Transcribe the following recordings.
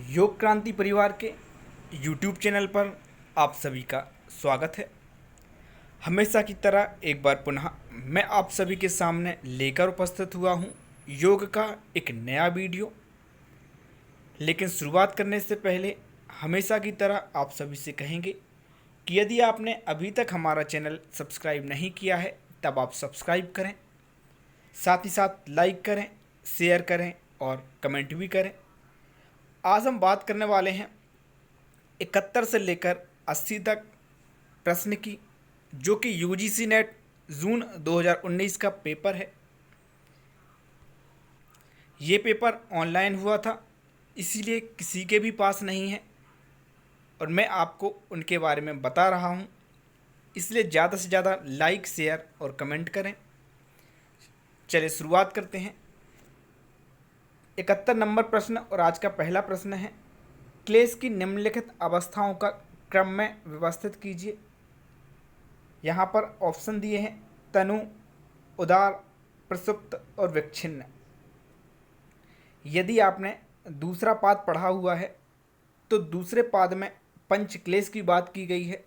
योग क्रांति परिवार के YouTube चैनल पर आप सभी का स्वागत है। हमेशा की तरह एक बार पुनः मैं आप सभी के सामने लेकर उपस्थित हुआ हूँ योग का एक नया वीडियो। लेकिन शुरुआत करने से पहले हमेशा की तरह आप सभी से कहेंगे कि यदि आपने अभी तक हमारा चैनल सब्सक्राइब नहीं किया है तब आप सब्सक्राइब करें, साथ ही साथ लाइक करें, शेयर करें और कमेंट भी करें। आज हम बात करने वाले हैं 71 से लेकर 80 तक प्रश्न की, जो कि यूजीसी नेट जून 2019 का पेपर है। ये पेपर ऑनलाइन हुआ था, इसीलिए किसी के भी पास नहीं है और मैं आपको उनके बारे में बता रहा हूँ। इसलिए ज़्यादा से ज़्यादा लाइक, शेयर और कमेंट करें। चलिए शुरुआत करते हैं। 71 नंबर प्रश्न और आज का पहला प्रश्न है, क्लेश की निम्नलिखित अवस्थाओं का क्रम में व्यवस्थित कीजिए। यहाँ पर ऑप्शन दिए हैं तनु, उदार, प्रसुप्त और विच्छिन्न। यदि आपने दूसरा पाद पढ़ा हुआ है तो दूसरे पाद में पंच क्लेश की बात की गई है,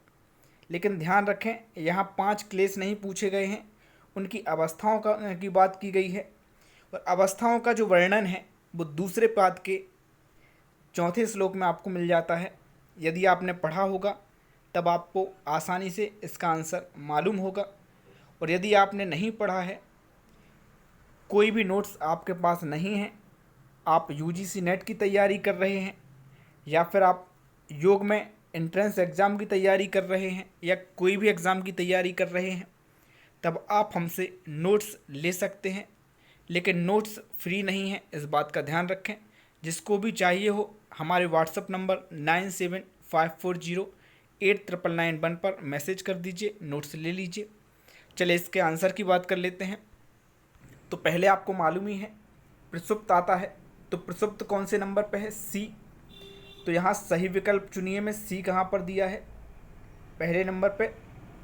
लेकिन ध्यान रखें यहाँ 5 क्लेश नहीं पूछे गए हैं, उनकी अवस्थाओं की बात की गई है। और अवस्थाओं का जो वर्णन है वो दूसरे पाद के चौथे श्लोक में आपको मिल जाता है। यदि आपने पढ़ा होगा तब आपको आसानी से इसका आंसर मालूम होगा, और यदि आपने नहीं पढ़ा है, कोई भी नोट्स आपके पास नहीं है, आप यूजीसी नेट की तैयारी कर रहे हैं या फिर आप योग में एंट्रेंस एग्ज़ाम की तैयारी कर रहे हैं या कोई भी एग्ज़ाम की तैयारी कर रहे हैं, तब आप हमसे नोट्स ले सकते हैं। लेकिन नोट्स फ्री नहीं है, इस बात का ध्यान रखें। जिसको भी चाहिए हो हमारे व्हाट्सएप नंबर 9754089991 पर मैसेज कर दीजिए, नोट्स ले लीजिए। चलिए इसके आंसर की बात कर लेते हैं। तो पहले आपको मालूम ही है प्रसुप्त आता है, तो प्रसुप्त कौन से नंबर पे है? सी। तो यहाँ सही विकल्प चुनिए में सी कहाँ पर दिया है? पहले नंबर पे,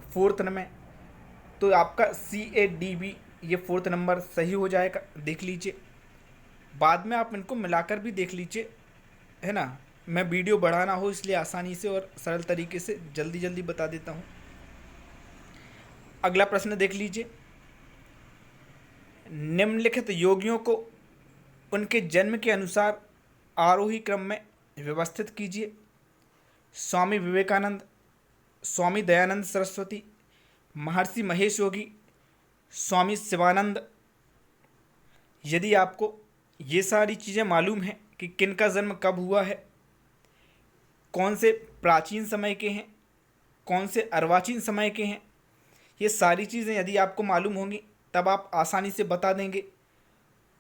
फोर्थ में। तो आपका CADB ये फोर्थ नंबर सही हो जाएगा, देख लीजिए। बाद में आप इनको मिलाकर भी देख लीजिए, है ना। मैं वीडियो बढ़ाना हो इसलिए आसानी से और सरल तरीके से जल्दी जल्दी बता देता हूँ। अगला प्रश्न देख लीजिए। निम्नलिखित योगियों को उनके जन्म के अनुसार आरोही क्रम में व्यवस्थित कीजिए। स्वामी विवेकानंद, स्वामी दयानंद सरस्वती, महर्षि महेश योगी, स्वामी शिवानंद। यदि आपको ये सारी चीज़ें मालूम हैं कि किन का जन्म कब हुआ है, कौन से प्राचीन समय के हैं, कौन से अर्वाचीन समय के हैं, ये सारी चीज़ें यदि आपको मालूम होंगी तब आप आसानी से बता देंगे।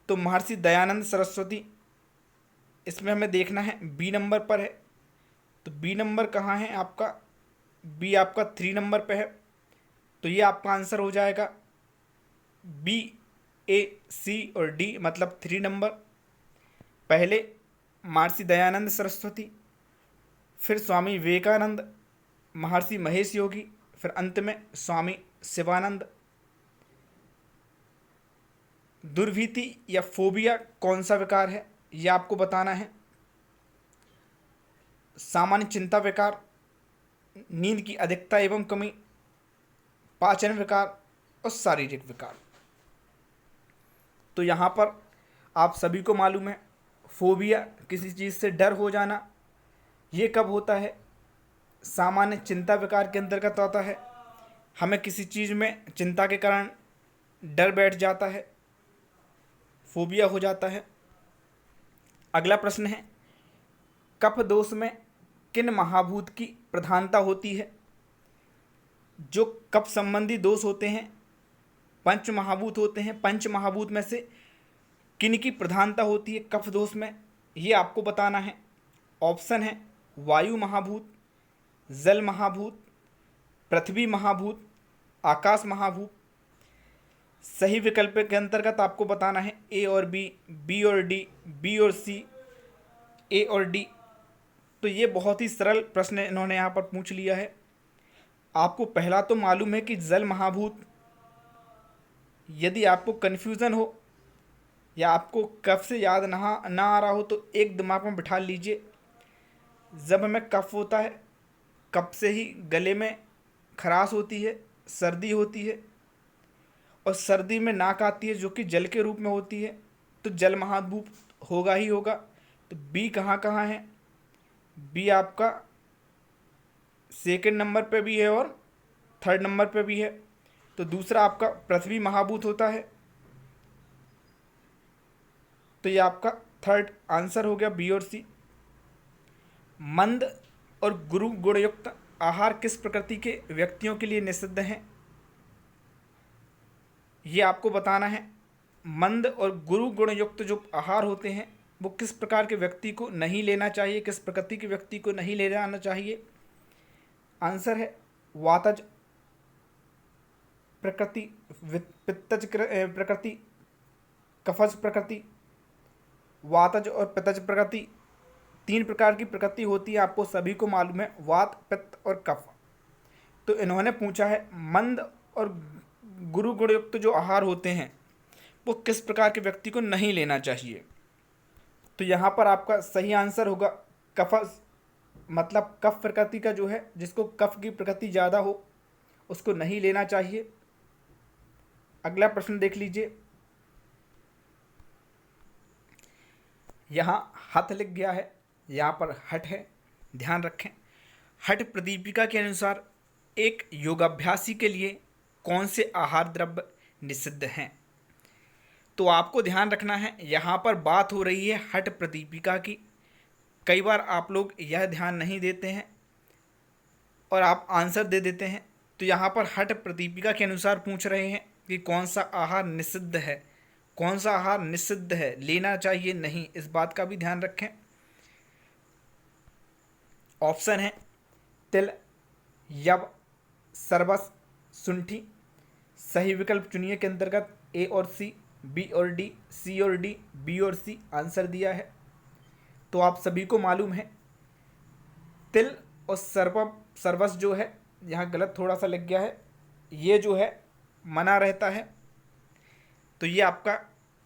तो महर्षि दयानंद सरस्वती, इसमें हमें देखना है बी नंबर पर है। तो बी नंबर कहाँ है आपका? बी आपका 3 नंबर पे है। तो ये आपका आंसर हो जाएगा बी, A, C और D, मतलब 3 नंबर। पहले महर्षि दयानंद सरस्वती, फिर स्वामी विवेकानंद, महर्षि महेश योगी, फिर अंत में स्वामी शिवानंद। दुर्भीति या फोबिया कौन सा विकार है, यह आपको बताना है। सामान्य चिंता विकार, नींद की अधिकता एवं कमी, पाचन विकार और शारीरिक विकार। तो यहाँ पर आप सभी को मालूम है फोबिया किसी चीज़ से डर हो जाना, ये कब होता है? सामान्य चिंता विकार के अंतर्गत आता है। हमें किसी चीज़ में चिंता के कारण डर बैठ जाता है, फोबिया हो जाता है। अगला प्रश्न है, कफ दोष में किन महाभूत की प्रधानता होती है? जो कफ संबंधी दोष होते हैं, पंच महाभूत होते हैं, पंच महाभूत में से किन की प्रधानता होती है कफ दोष में, ये आपको बताना है। ऑप्शन है वायु महाभूत, जल महाभूत, पृथ्वी महाभूत, आकाश महाभूत। सही विकल्प के अंतर्गत आपको बताना है ए और बी, बी और डी, बी और सी, ए और डी। तो ये बहुत ही सरल प्रश्न इन्होंने यहाँ पर पूछ लिया है। आपको पहला तो मालूम है कि जल महाभूत। यदि आपको कन्फ्यूज़न हो या आपको कब से याद ना आ रहा हो तो एक दिमाग में बिठा लीजिए, जब हमें कफ होता है, कफ से ही गले में खराश होती है, सर्दी होती है, और सर्दी में नाक आती है जो कि जल के रूप में होती है, तो जल महाभूत होगा ही होगा। तो बी कहाँ कहाँ है? बी आपका सेकंड नंबर पे भी है और थर्ड नंबर पे भी है। तो दूसरा आपका पृथ्वी महाभूत होता है। तो ये आपका थर्ड आंसर हो गया, बी और सी। मंद और गुरु गुणयुक्त आहार किस प्रकृति के व्यक्तियों के लिए निषिद्ध हैं? ये आपको बताना है। मंद और गुरु गुणयुक्त जो आहार होते हैं वो किस प्रकार के व्यक्ति को नहीं लेना चाहिए, किस प्रकृति के व्यक्ति को नहीं ले जाना चाहिए? आंसर है वातज प्रकृति, पित्तज प्रकृति, कफज प्रकृति। वातज और पित्तज प्रकृति, तीन प्रकार की प्रकृति होती है, आपको सभी को मालूम है, वात, पित्त और कफ। तो इन्होंने पूछा है मंद और गुरु गुणयुक्त जो आहार होते हैं वो किस प्रकार के व्यक्ति को नहीं लेना चाहिए। तो यहाँ पर आपका सही आंसर होगा कफज, मतलब कफ प्रकृति का जो है, जिसको कफ की प्रकृति ज़्यादा हो उसको नहीं लेना चाहिए। अगला प्रश्न देख लीजिए। यहाँ हथ लिख गया है, यहाँ पर हट है, ध्यान रखें। हट प्रदीपिका के अनुसार एक योगाभ्यासी के लिए कौन से आहार द्रव्य निषिद्ध हैं? तो आपको ध्यान रखना है, यहाँ पर बात हो रही है हट प्रदीपिका की। कई बार आप लोग यह ध्यान नहीं देते हैं और आप आंसर दे देते हैं। तो यहाँ पर हट प्रदीपिका के अनुसार पूछ रहे हैं कि कौन सा आहार निषिद्ध है, कौन सा आहार निषिद्ध है, लेना चाहिए नहीं, इस बात का भी ध्यान रखें। ऑप्शन है तिल, यव, सरबस, शुंठी। सही विकल्प चुनिए के अंतर्गत ए और सी, बी और डी, सी और डी, बी और सी आंसर दिया है। तो आप सभी को मालूम है तिल और सरबस जो है, यहाँ गलत थोड़ा सा लग गया है, ये जो है मना रहता है। तो ये आपका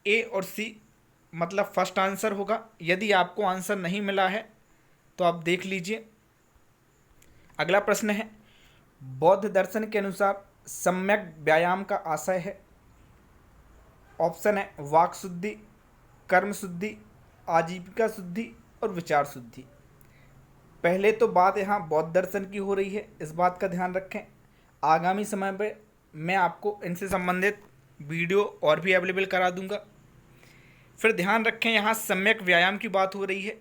ए और सी मतलब फर्स्ट आंसर होगा। यदि आपको आंसर नहीं मिला है तो आप देख लीजिए। अगला प्रश्न है, बौद्ध दर्शन के अनुसार सम्यक व्यायाम का आशय है। ऑप्शन है वाक शुद्धि, कर्म शुद्धि, आजीविका शुद्धि और विचार शुद्धि। पहले तो बात यहाँ बौद्ध दर्शन की हो रही है, इस बात का ध्यान रखें। आगामी समय पे मैं आपको इनसे संबंधित वीडियो और भी अवेलेबल करा दूंगा। फिर ध्यान रखें, यहाँ सम्यक व्यायाम की बात हो रही है।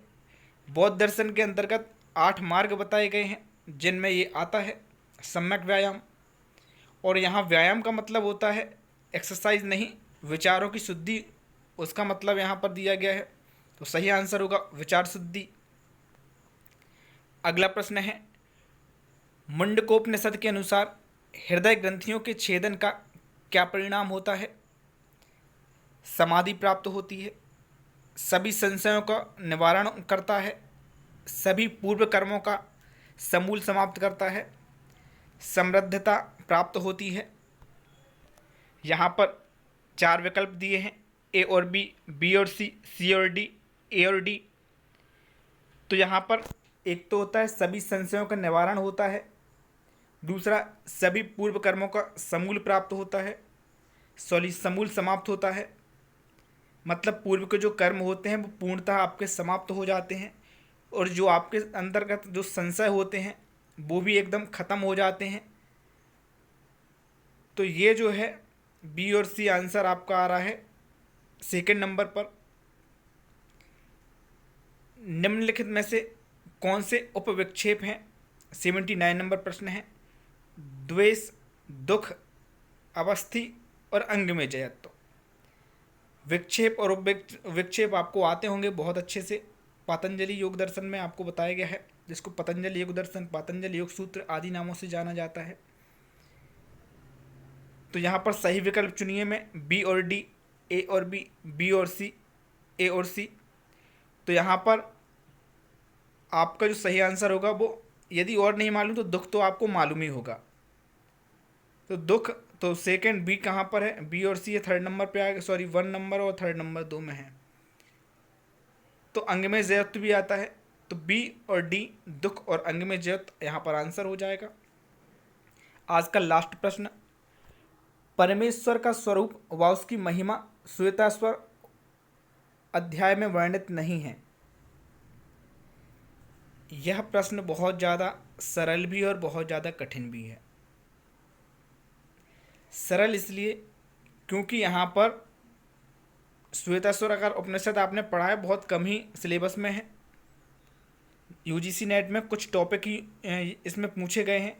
बौद्ध दर्शन के अंतर्गत 8 मार्ग बताए गए हैं जिनमें ये आता है सम्यक व्यायाम। और यहाँ व्यायाम का मतलब होता है एक्सरसाइज नहीं, विचारों की शुद्धि, उसका मतलब यहाँ पर दिया गया है। तो सही आंसर होगा विचार शुद्धि। अगला प्रश्न है, मुंडकोपनिषद के अनुसार हृदय ग्रंथियों के छेदन का क्या परिणाम होता है? समाधि प्राप्त होती है, सभी संशयों का निवारण करता है, सभी पूर्व कर्मों का समूल समाप्त करता है, समृद्धता प्राप्त होती है। यहाँ पर 4 विकल्प दिए हैं, ए और बी, बी और सी और डी, ए और डी। तो यहाँ पर एक तो होता है सभी संशयों का निवारण होता है, दूसरा सभी पूर्व कर्मों का समूल प्राप्त होता है, समूल समाप्त होता है, मतलब पूर्व के जो कर्म होते हैं वो पूर्णतः आपके समाप्त हो जाते हैं, और जो आपके अंतर्गत जो संशय होते हैं वो भी एकदम ख़त्म हो जाते हैं। तो ये जो है बी और सी आंसर आपका आ रहा है सेकंड नंबर पर। निम्नलिखित में से कौन से उपविक्षेप हैं? 79 नंबर प्रश्न है। द्वेष, दुख, अवस्थी और अंग में जयत्व। विक्षेप और विक्षेप आपको आते होंगे बहुत अच्छे से, पतंजलि योग दर्शन में आपको बताया गया है, जिसको पतंजलि योग दर्शन, पतंजलि योग सूत्र आदि नामों से जाना जाता है। तो यहाँ पर सही विकल्प चुनिए में बी और डी, ए और बी, बी और सी, ए और सी। तो यहाँ पर आपका जो सही आंसर होगा वो, यदि और नहीं मालूम तो दुख तो आपको मालूम ही होगा। तो दुख तो सेकंड बी कहाँ पर है? बी और सी ये थर्ड नंबर पे आएगा, सॉरी 1 नंबर और थर्ड नंबर 2 में है। तो अंग में जयत्व भी आता है, तो बी और डी, दुख और अंग में ज्योत, यहाँ पर आंसर हो जाएगा। आज का लास्ट प्रश्न, परमेश्वर का स्वरूप व उसकी महिमा श्वेताश्वर अध्याय में वर्णित नहीं है। यह प्रश्न बहुत ज़्यादा सरल भी और बहुत ज़्यादा कठिन भी है। सरल इसलिए क्योंकि यहाँ पर श्वेताश्वर अगर उपनिषद आपने पढ़ा है, बहुत कम ही सिलेबस में है। यूजीसी नेट में कुछ टॉपिक ही इसमें पूछे गए हैं,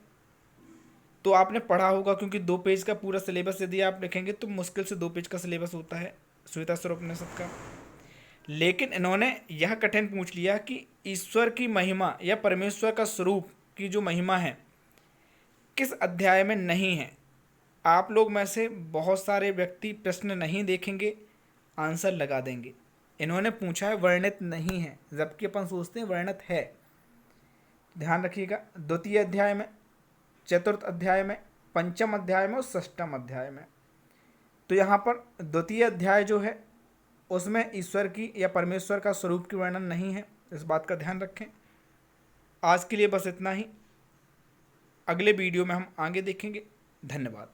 तो आपने पढ़ा होगा, क्योंकि 2 पेज का पूरा सिलेबस यदि आप लिखेंगे तो मुश्किल से 2 पेज का सिलेबस होता है श्वेताश्वर उपनिषद का। लेकिन इन्होंने यह कठिन पूछ लिया कि ईश्वर की महिमा या परमेश्वर का स्वरूप की जो महिमा है किस अध्याय में नहीं है। आप लोग में से बहुत सारे व्यक्ति प्रश्न नहीं देखेंगे, आंसर लगा देंगे। इन्होंने पूछा है वर्णित नहीं है, जबकि अपन सोचते हैं वर्णित है। ध्यान रखिएगा, 2 अध्याय में, 4 अध्याय में, 5 अध्याय में और 6 अध्याय में। तो यहाँ पर 2 अध्याय जो है उसमें ईश्वर की या परमेश्वर का स्वरूप की वर्णन नहीं है, इस बात का ध्यान रखें। आज के लिए बस इतना ही, अगले वीडियो में हम आगे देखेंगे। धन्यवाद।